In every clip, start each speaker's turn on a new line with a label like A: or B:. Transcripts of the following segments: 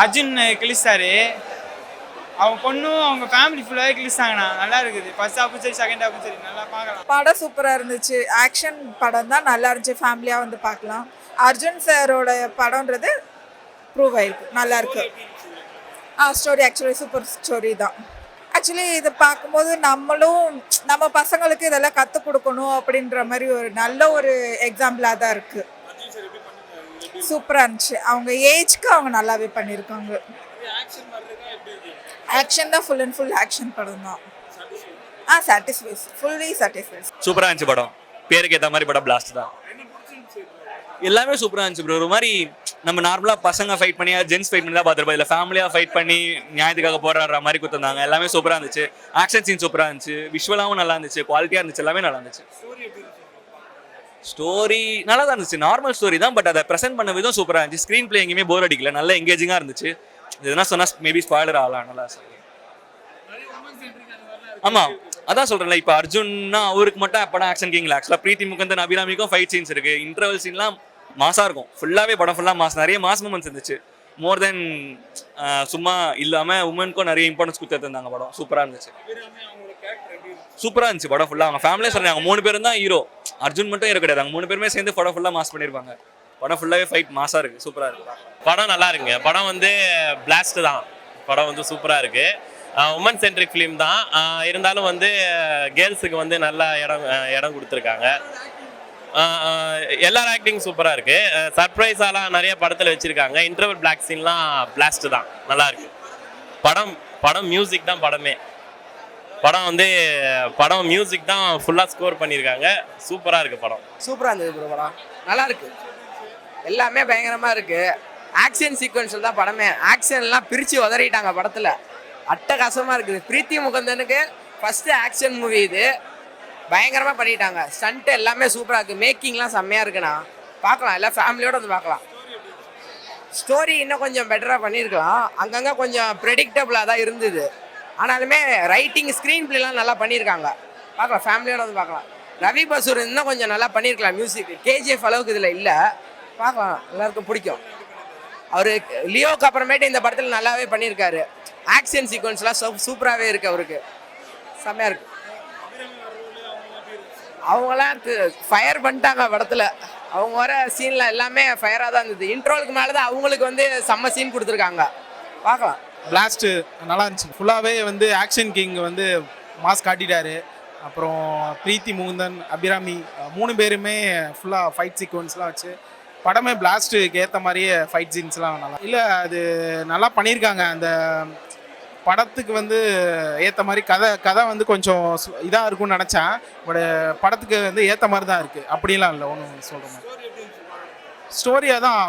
A: அர்ஜுன் கிழிச்சாரு. அவங்க பொண்ணும் அவங்க ஃபேமிலி ஃபுல்லாகவே கிழிச்சாங்கண்ணா. நல்லா இருக்குது. ஃபர்ஸ்ட் ஹாஃபும் சரி, செகண்ட் ஹாஃபும் சரி, நல்லா பார்க்கலாம்.
B: படம் சூப்பராக இருந்துச்சு. ஆக்ஷன் படம் தான், நல்லா இருந்துச்சு. ஃபேமிலியாக வந்து பார்க்கலாம். அர்ஜுன் சாரோட படம்ன்றது ப்ரூவ் ஆயிருக்கு, நல்லா இருக்கு. ஸ்டோரி ஆக்சுவலி சூப்பர் ஸ்டோரி தான். ஆக்சுவலி இதை பார்க்கும்போது நம்ம பசங்களுக்கு இதெல்லாம் கற்றுக் கொடுக்கணும் அப்படின்ற மாதிரி ஒரு நல்ல ஒரு எக்ஸாம்பிளாக தான் இருக்குது. சூப்பராக இருந்துச்சு. அவங்க ஏஜ்க்கு அவங்க நல்லாவே பண்ணியிருக்காங்க. ஆக்ஷன் தான், ஃபுல் அண்ட் ஃபுல் ஆக்ஷன் படம் தான். Satisfies, fully satisfies.
C: சூப்பராக இருந்துச்சு படம். பேருக்கு ஏற்ற மாதிரி படம் பிளாஸ்ட் தான். எல்லாமே சூப்பராக இருந்துச்சு ப்ரோ. ஒரு மாதிரி நம்ம நார்மலாக பசங்க ஃபைட் பண்ணி ஜென்ஸ் ஃபைட் பண்ணி தான் பார்த்துருப்போம். இதில் ஃபேமிலியாக ஃபைட் பண்ணி நியாயத்துக்காக போராடுற மாதிரி கொடுத்துருந்தாங்க. எல்லாமே சூப்பராக இருந்துச்சு. ஆக்ஷன் சீன் சூப்பராக இருந்துச்சு. விஷுவலாகவும் நல்லா இருந்துச்சு. குவாலிட்டியாக இருந்துச்சு. எல்லாமே நல்லா இருந்துச்சு. ஸ்டோரி நல்லா தான் இருந்துச்சு. நார்மல் ஸ்டோரி தான், பட் அதை ப்ரெசென்ட் பண்ண விதம் சூப்பராக இருந்துச்சு. ஸ்க்ரீன் பிளே எங்கேயுமே போர் அடிக்கல. நல்ல எங்கேஜிங்காக இருந்துச்சு. எதுனா சொன்னால் மேபி ஸ்பாய்லர் ஆகலாம். நல்லா சார். ஆமாம், அதான் சொல்கிறேன்ல. இப்போ அர்ஜுன்னா அவருக்கு மட்டும் படம் ஆக்ஷன் கிங்ல. ஆக்சுவலாக பிரீத்தி முகுந்தன் அபிராமிக்கும் ஃபைட் சீன்ஸ் இருக்குது. இன்டர்வல் சீன்லாம் மாசாக இருக்கும். ஃபுல்லாகவே படம் ஃபுல்லாக மாஸ். நிறைய மாஸ் மூமெண்ட்ஸ் இருந்துச்சு. மோர் தென் சும்மா இல்லாமல் உமனுக்கும் நிறைய இம்பார்ட்டன்ஸ் கொடுத்துருந்தாங்க. படம் சூப்பராக இருந்துச்சு. சூப்பராக இருந்துச்சு படம் ஃபுல்லாக. அவங்க ஃபேமிலியே சொல்கிறாங்க 3 பேரும் தான் ஹீரோ. அர்ஜுன் மட்டும் ஹீரோ கிடையாது. அவங்க 3 பேருமே சேர்ந்து படம் ஃபுல்லாக மாஸ் பண்ணியிருப்பாங்க. படம் ஃபுல்லாகவே ஃபைட் மாசாக இருக்குது. சூப்பராக இருக்குது.
D: படம் நல்லா இருக்குங்க. படம் வந்து பிளாஸ்ட் தான். படம் வந்து சூப்பராக இருக்குது. உமன் சென்ட்ரிக் ஃபிலிம் தான். இருந்தாலும் வந்து கேர்ள்ஸுக்கு வந்து நல்லா இடம் கொடுத்துருக்காங்க. எல்லார் ஆக்டிங் சூப்பராக இருக்குது. சர்ப்ரைஸாலாம் நிறைய படத்தில் வச்சுருக்காங்க. இன்டர்வல் பிளாக் சீன்லாம் பிளாஸ்ட் தான். நல்லா இருக்கு. படம் மியூசிக் தான் படமே. படம் மியூசிக் தான் ஃபுல்லாக ஸ்கோர் பண்ணியிருக்காங்க. சூப்பராக இருக்குது படம்.
E: சூப்பராக இருந்தது ப்ரோ. படம் நல்லா இருக்கு. எல்லாமே பயங்கரமாக இருக்குது. ஆக்ஷன் சீக்வன்ஸில் தான் படமே. ஆக்ஷன்லாம் பிரித்து உதறிட்டாங்க படத்தில். அட்டகாசமாக இருக்குது. பிரீத்தி முகுந்தனுக்கு ஃபஸ்ட்டு ஆக்ஷன் மூவி இது. பயங்கரமாக பண்ணிட்டாங்க. ஸ்டண்ட்டு எல்லாமே சூப்பராக இருக்குது. மேக்கிங்லாம் செம்மையாக இருக்குண்ணா. பார்க்கலாம், எல்லாம் ஃபேமிலியோடு வந்து பார்க்கலாம். ஸ்டோரி இன்னும் கொஞ்சம் பெட்டராக பண்ணியிருக்கலாம். அங்கங்கே கொஞ்சம் ப்ரெடிக்டபுளாக தான் இருந்தது. ஆனாலுமே ரைட்டிங், ஸ்க்ரீன் பிளேலாம் நல்லா பண்ணியிருக்காங்க. பார்க்கலாம், ஃபேமிலியோடு வந்து பார்க்கலாம். ரவி பசூர் இன்னும் கொஞ்சம் நல்லா பண்ணியிருக்கலாம். மியூசிக் கேஜிஎஃப் அளவுக்கு இதில் இல்லை. பார்க்கலாம், எல்லாருக்கும் பிடிக்கும். அவர் லியோக்கு அப்புறமேட்டு இந்த படத்தில் நல்லாவே பண்ணியிருக்காரு. ஆக்ஷன் சீக்வன்ஸ்லாம் சூப்பராகவே இருக்குது. அவருக்கு செம்மையாக இருக்குது. அவங்களாம் ஃபயர் பண்ணிட்டாங்க படத்தில். அவங்க வர சீனில் எல்லாமே ஃபயராக தான் இருந்தது. இன்ட்ரோலுக்கு மேலே தான் அவங்களுக்கு வந்து செம்ம சீன் கொடுத்துருக்காங்க. பார்க்கலாம்.
F: பிளாஸ்ட்டு நல்லா இருந்துச்சு. ஃபுல்லாகவே வந்து ஆக்ஷன் கிங் வந்து மாஸ் காட்டிட்டாரு. அப்புறம் பிரீத்தி முகுந்தன், அபிராமி 3 பேருமே ஃபுல்லாக ஃபைட் சீக்வன்ஸ்லாம் வச்சு படமே பிளாஸ்ட்டுக்கு ஏற்ற மாதிரியே ஃபைட் சீன்ஸ்லாம் நல்லா இல்லை. அது நல்லா பண்ணியிருக்காங்க. அந்த படத்துக்கு வந்து ஏற்ற மாதிரி கதை வந்து கொஞ்சம் இதாக இருக்கும்னு நினச்சேன். பட் படத்துக்கு வந்து ஏற்ற மாதிரி தான் இருக்குது. அப்படிலாம் இல்லை ஒன்றும் சொல்கிற மாதிரி. ஸ்டோரியாக தான்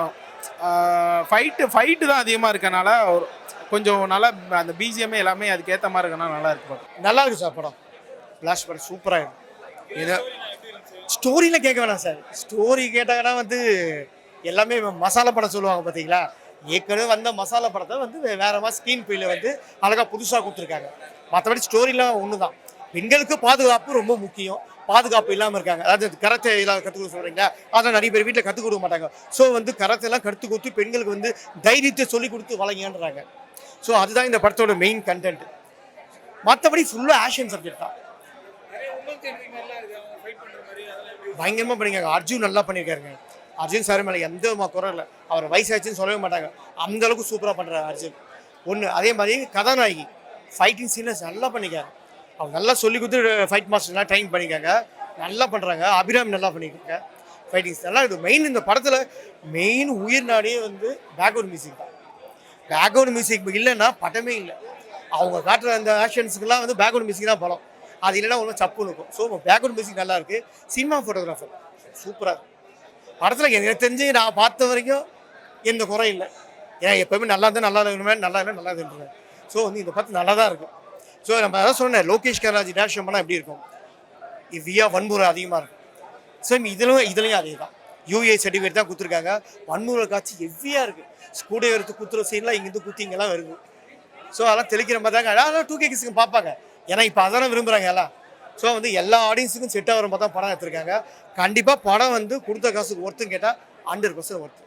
F: ஃபைட்டு தான் அதிகமாக இருக்கனால ஒரு கொஞ்சம் நல்லா அந்த பிஜிஎம்ஏ எல்லாமே அதுக்கு ஏற்ற மாதிரி இருக்கனால நல்லா இருக்கு. படம்
G: நல்லா இருக்கு சார். படம் பிளாஸ்ட் படம் சூப்பராக இருக்குது. இது ஸ்டோரியில் கேட்க வேணாம் சார். ஸ்டோரி கேட்டாங்கன்னா வந்து எல்லாமே மசாலா படம் சொல்லுவாங்க பார்த்தீங்களா. ஏற்கனவே வந்த மசாலா படத்தை வந்து வேற மாதிரி ஸ்க்ரீன் பிளேல வந்து அழகாக புதுசாக கொடுத்துருக்காங்க. மற்றபடி ஸ்டோரிலாம் ஒன்று தான். பெண்களுக்கு பாதுகாப்பு ரொம்ப முக்கியம். பாதுகாப்பு இல்லாமல் இருக்காங்க. அதாவது கராத்தே எல்லாம் கற்றுக் கொடுக்க சொல்கிறீங்களா, அதெல்லாம் நிறைய பேர் வீட்டில் கற்றுக் கொடுக்க மாட்டாங்க. ஸோ வந்து கராத்தெல்லாம் கற்றுக் கொடுத்து பெண்களுக்கு வந்து தைரியத்தை சொல்லி கொடுத்து வழங்கின்றாங்க. ஸோ அதுதான் இந்த படத்தோட மெயின் கண்டென்ட். மற்றபடி ஃபுல்லாக ஆக்ஷன் சப்ஜெக்ட் தான். பயங்கரமாக பண்ணியிருக்காங்க. அர்ஜுன் நல்லா பண்ணியிருக்காருங்க. அர்ஜுன் சார் மேலே எந்த குறை இல்லை. அவர் வயசாச்சுன்னு சொல்லவே மாட்டாங்க. அந்த அளவுக்கு சூப்பராக பண்ணுறாரு அர்ஜுன். ஒன்று அதே மாதிரி கதாநாயகி ஃபைட்டிங் சீன்ஸ் நல்லா பண்ணிக்காங்க. அவங்க நல்லா சொல்லி கொடுத்து ஃபைட் மாஸ்டர்லாம் ட்ரைன் பண்ணிக்காங்க. நல்லா பண்ணுறாங்க. அபிராமி நல்லா பண்ணியிருக்காங்க. ஃபைட்டிங்ஸ் நல்லா இருக்குது. மெயின் இந்த படத்தில் மெயின் உயிர் நாடே வந்து பேக்ரவுண்ட் மியூசிக் தான். பேக்ரவுண்ட் மியூசிக் இல்லைன்னா படமே இல்லை. அவங்க காட்டுற அந்த ஆக்ஷன்ஸுக்கெல்லாம் வந்து பேக்ரவுண்ட் மியூசிக் தான் படம். அது இல்லைன்னா ஒன்றும் சப்புன்னு இருக்கும். ஸோ பேக்ரவுண்ட் மியூசிக் நல்லா இருக்குது. சினிமா ஃபோட்டோகிராஃபர் சூப்பராக இருக்குது. படத்தில் எனக்கு தெரிஞ்சு நான் பார்த்த வரைக்கும் எந்த குறை இல்லை. ஏன்னா எப்போவுமே நல்லா இருந்தால் நல்லா இருக்கணுமே, நல்லா இல்லை நல்லா இருந்துருவேன். ஸோ வந்து இந்த படத்தில் நல்லா தான் இருக்கும். ஸோ நம்ம அதான் சொன்னேன், லோகேஷ் கனராஜ் டேரக்ஷன் பண்ணால் எப்படி இருக்கும். இவ்வியா வன்முறை அதிகமாக இருக்கும். ஸோ இதுலையும் அதே தான். யூஏ சர்டிஃபிகேட் தான் கொடுத்துருக்காங்க. வன்முறை காட்சி எவ்வியாக இருக்குது. ஸ்கூடே எடுத்து குத்துற சீன்லாம் இங்கேருந்து குத்திங்கெல்லாம் வருது. ஸோ அதெல்லாம் தெளிக்கிற மாதிரி தாங்க. அதான் 2K கிட்ஸுக்கு பார்ப்பாங்க. ஏன்னா இப்போ அதெல்லாம் விரும்புகிறாங்க எல்லாம். ஸோ வந்து எல்லா ஆடியன்ஸுக்கும் செட் ஆகிற மாதிரி தான் படம் எடுத்திருக்காங்க. கண்டிப்பாக படம் வந்து கொடுத்த காசுக்கு ஒர்த்துன்னு கேட்டால் 100% ஒர்த்து.